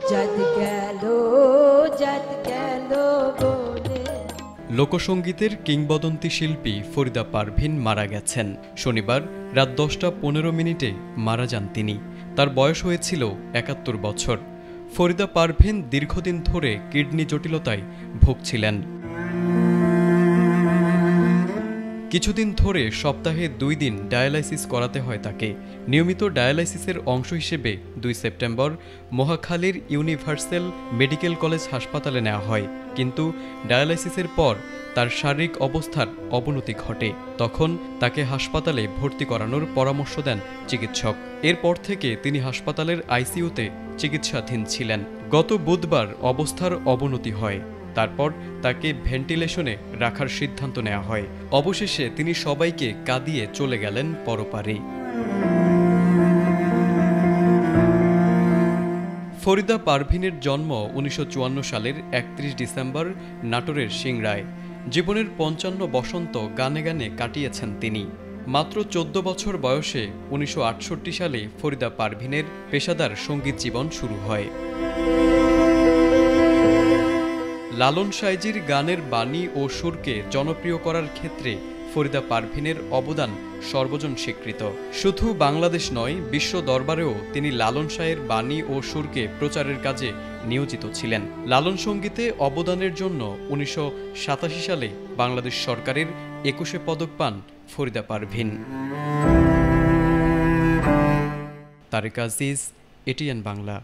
জাত গেল জাত গেল বলে। লোকসঙ্গীতের কিংবদন্তি শিল্পী ফরিদা পারভীন মারা গেছেন। শনিবার রাত 10টা 15 মিনিটে মারা যান তিনি। তার বয়স হয়েছিল 71 বছর। ফরিদা পারভীন দীর্ঘদিন ধরে কিডনি জটিলতায় ভুগছিলেন। কিছুদিন ধরে সপ্তাহে 2 দিন ডায়ালাইসিস করাতে হয় তাকে। নিয়মিত ডায়ালাইসিসের অংশ হিসেবে 2 সেপ্টেম্বর মহাখালীর ইউনিভার্সাল মেডিকেল কলেজ হাসপাতালে নেওয়া হয়, কিন্তু ডায়ালাইসিসের পর তার শারীরিক অবস্থার অবনতি ঘটে। তখন তাকে হাসপাতালে ভর্তি করানোর পরামর্শ দেন চিকিৎসক। এরপর থেকে তিনি হাসপাতালের আইসিইউতে চিকিৎসাধীন ছিলেন। গত বুধবার অবস্থার অবনতি হয়। তারপর তাকে ভেন্টিলেশনে রাখার সিদ্ধান্ত নেওয়া হয়। অবশেষে তিনি সবাইকে কাঁদিয়ে চলে গেলেন পরপারে। ফরিদা পারভীনের জন্ম 1954 সালের 31 ডিসেম্বর নাটোরের সিংড়ায়। জীবনের 55 বসন্ত গানে গানে কাটিয়েছেন তিনি। মাত্র 14 বছর বয়সে 1968 সালে ফরিদা পারভীনের পেশাদার সঙ্গীত জীবন শুরু হয়। লালন সাইজির গানের বাণী ও সুরকে জনপ্রিয় করার ক্ষেত্রে ফরিদা পারভীনের অবদান সর্বজন স্বীকৃত। শুধু বাংলাদেশ নয়, বিশ্ব দরবারেও তিনি লালন শাহের বাণী ও সুরকে প্রচারের কাজে নিয়োজিত ছিলেন। লালন সঙ্গীতে অবদানের জন্য 1987 সালে বাংলাদেশ সরকারের 21 পদক পান ফরিদা পারভীন। তারেক আজিজ, এটিএন বাংলা।